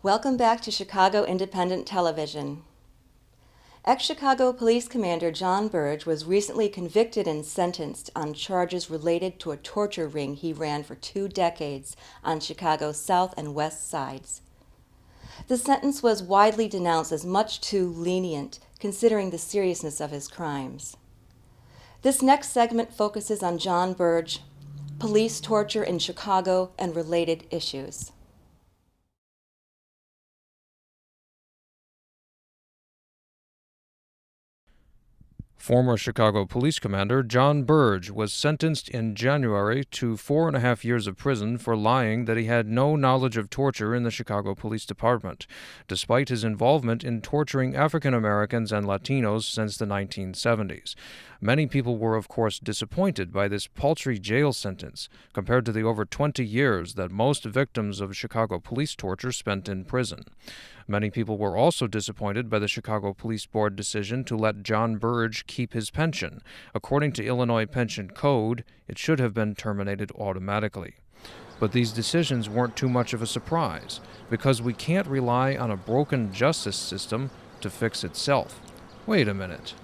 Welcome back to Chicago Independent Television. Ex-Chicago Police Commander Jon Burge was recently convicted and sentenced on charges related to a torture ring he ran for 2 decades on Chicago's south and west sides. The sentence was widely denounced as much too lenient, considering the seriousness of his crimes. This next segment focuses on Jon Burge, police torture in Chicago, and related issues. Former Chicago Police Commander Jon Burge was sentenced in January to 4.5 years of prison for lying that he had no knowledge of torture in the Chicago Police Department, despite his involvement in torturing African Americans and Latinos since the 1970s. Many people were, of course, disappointed by this paltry jail sentence compared to the over 20 years that most victims of Chicago police torture spent in prison. Many people were also disappointed by the Chicago Police Board decision to let Jon Burge keep his pension. According to Illinois Pension Code, it should have been terminated automatically. But these decisions weren't too much of a surprise, because we can't rely on a broken justice system to fix itself. Wait a minute.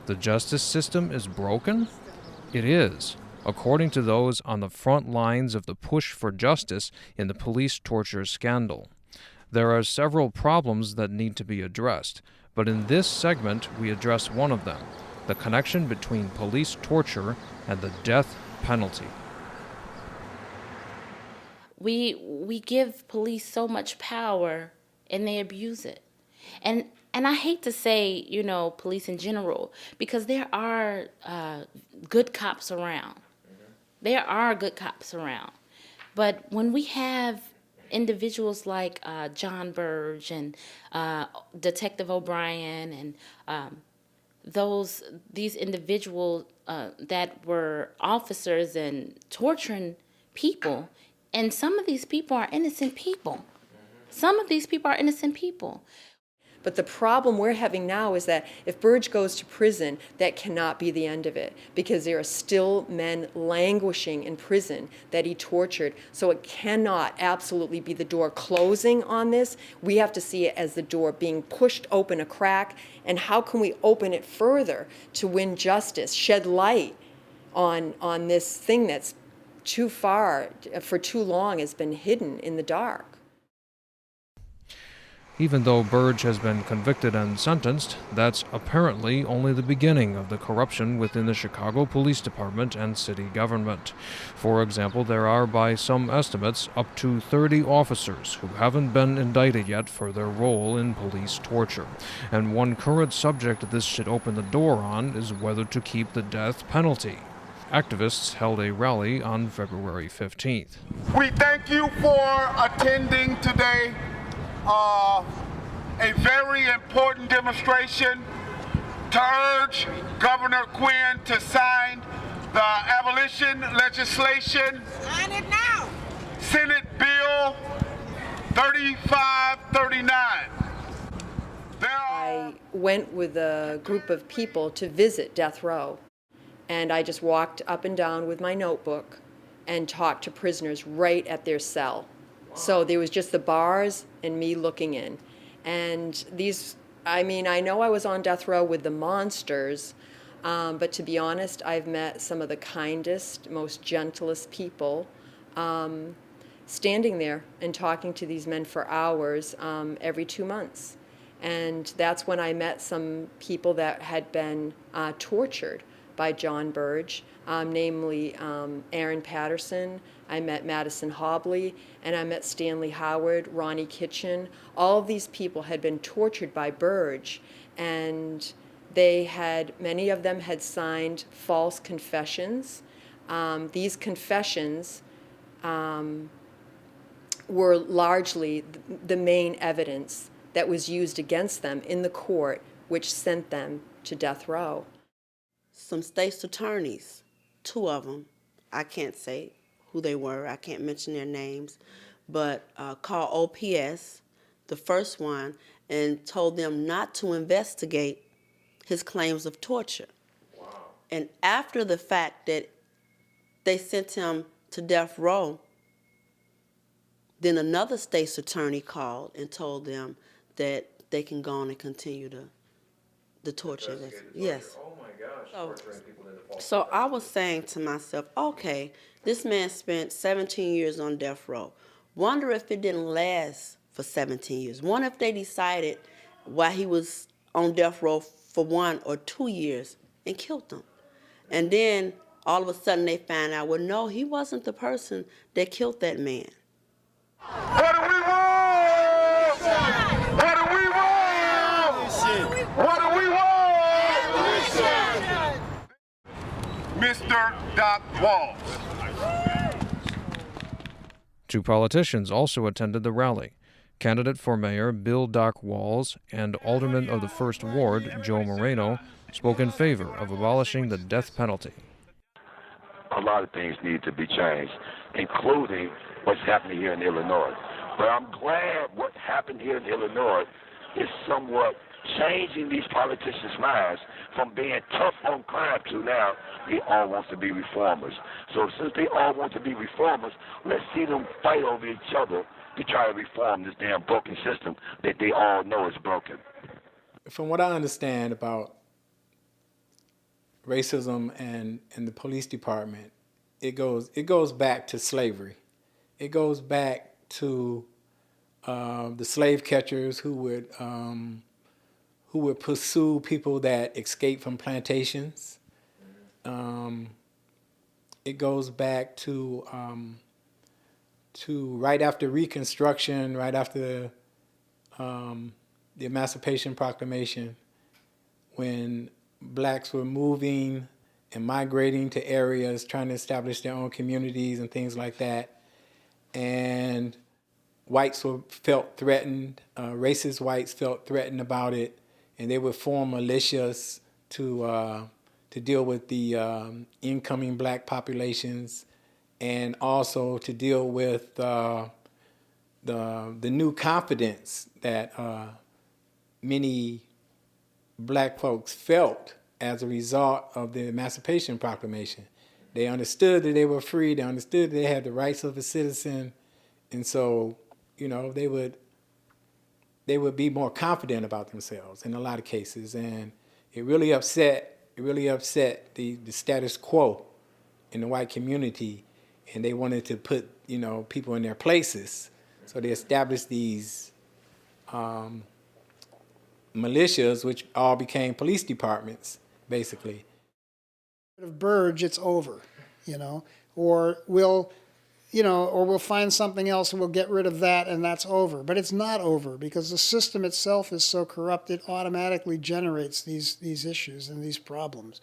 The justice system is broken? It is, according to those on the front lines of the push for justice in the police torture scandal. There are several problems that need to be addressed, but in this segment we address one of them, the connection between police torture and the death penalty. We give police so much power and they abuse it. And I hate to say, police in general, because there are good cops around. There are good cops around. But when we have individuals like Jon Burge and Detective O'Brien and these individuals that were officers and torturing people, and some of these people are innocent people. Some of these people are innocent people. But the problem we're having now is that if Burge goes to prison, that cannot be the end of it, because there are still men languishing in prison that he tortured. So it cannot absolutely be the door closing on this. We have to see it as the door being pushed open a crack. And how can we open it further to win justice, shed light on this thing that's too far, for too long, has been hidden in the dark? Even though Burge has been convicted and sentenced, that's apparently only the beginning of the corruption within the Chicago Police Department and city government. For example, there are, by some estimates, up to 30 officers who haven't been indicted yet for their role in police torture. And one current subject this should open the door on is whether to keep the death penalty. Activists held a rally on February 15th. We thank you for attending today. A very important demonstration to urge Governor Quinn to sign the abolition legislation. Sign it now. Senate Bill 3539. I went with a group of people to visit death row, and I just walked up and down with my notebook and talked to prisoners right at their cell. So there was just the bars and me looking in. And I know I was on death row with the monsters, but to be honest, I've met some of the kindest, most gentlest people standing there and talking to these men for hours every 2 months. And that's when I met some people that had been tortured by Jon Burge, namely Aaron Patterson. I met Madison Hobley, and I met Stanley Howard, Ronnie Kitchen. All of these people had been tortured by Burge, and many of them had signed false confessions. These confessions were largely the main evidence that was used against them in the court, which sent them to death row. Some state's attorneys, 2 of them, I can't say who they were, I can't mention their names, but called OPS, the first one, and told them not to investigate his claims of torture. Wow. And after the fact that they sent him to death row, Then another state's attorney called and told them that they can go on and continue the torture. Yes. Oh my gosh. So I was saying to myself, okay, this man spent 17 years on death row. Wonder if it didn't last for 17 years. Wonder if they decided while he was on death row for 1 or 2 years and killed him. And then all of a sudden they find out, well, no, he wasn't the person that killed that man. What do we want? What do we want? What do we want? Mr. Doc Walls. Two politicians also attended the rally. Candidate for mayor Bill Doc Walls and alderman of the 1st Ward, Joe Moreno, spoke in favor of abolishing the death penalty. A lot of things need to be changed, including what's happening here in Illinois. But I'm glad what happened here in Illinois is somewhat changing these politicians' minds from being tough on crime to now they all want to be reformers. So since they all want to be reformers, let's see them fight over each other to try to reform this damn broken system that they all know is broken. From what I understand about racism and the police department, it goes back to slavery. It goes back to the slave catchers who would pursue people that escaped from plantations. It goes back to right after Reconstruction, right after the Emancipation Proclamation, when blacks were moving and migrating to areas, trying to establish their own communities and things like that. And whites felt threatened, racist whites felt threatened about it, and they would form militias to deal with the incoming black populations, and also to deal with the new confidence that many black folks felt as a result of the Emancipation Proclamation. They understood that they were free, they understood that they had the rights of a citizen, and so, you know, they would be more confident about themselves in a lot of cases. And it really upset the status quo in the white community, and they wanted to put, you know, people in their places. So they established these militias, which all became police departments, basically. Of Burge, it's over, you know, or we'll find something else and we'll get rid of that and that's over. But it's not over, because the system itself is so corrupt it automatically generates these issues and these problems.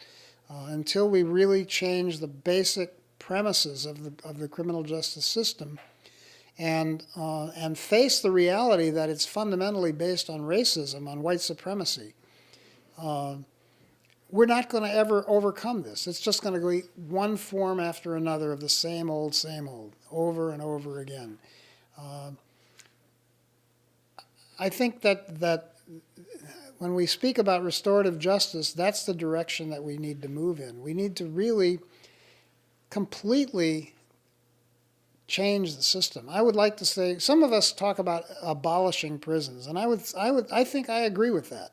Until we really change the basic premises of the criminal justice system and face the reality that it's fundamentally based on racism, on white supremacy, we're not going to ever overcome this. It's just going to be one form after another of the same old, over and over again. I think that when we speak about restorative justice, that's the direction that we need to move in. We need to really completely change the system. I would like to say, some of us talk about abolishing prisons, and I think I agree with that.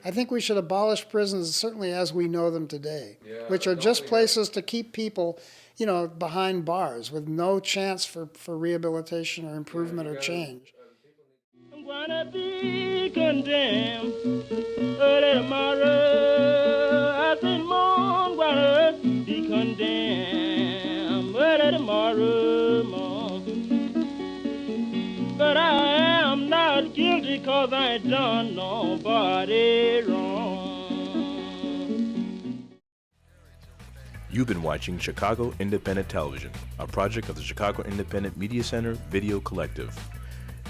I think we should abolish prisons certainly as we know them today, which are just places to keep people, you know, behind bars with no chance for rehabilitation or improvement or change. I'm gonna be condemned tomorrow. I said, Mom, I'm gonna be condemned tomorrow, Mom. But I am not guilty, 'cause I ain't done nobody wrong. You've been watching Chicago Independent Television, a project of the Chicago Independent Media Center Video Collective.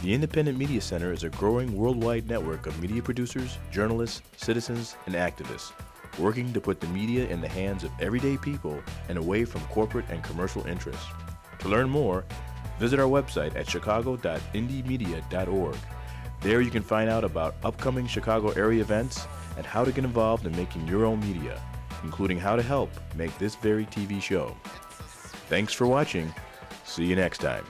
The Independent Media Center is a growing worldwide network of media producers, journalists, citizens, and activists, working to put the media in the hands of everyday people and away from corporate and commercial interests. To learn more, visit our website at chicago.indiemedia.org. There you can find out about upcoming Chicago area events and how to get involved in making your own media, including how to help make this very TV show. Thanks for watching. See you next time.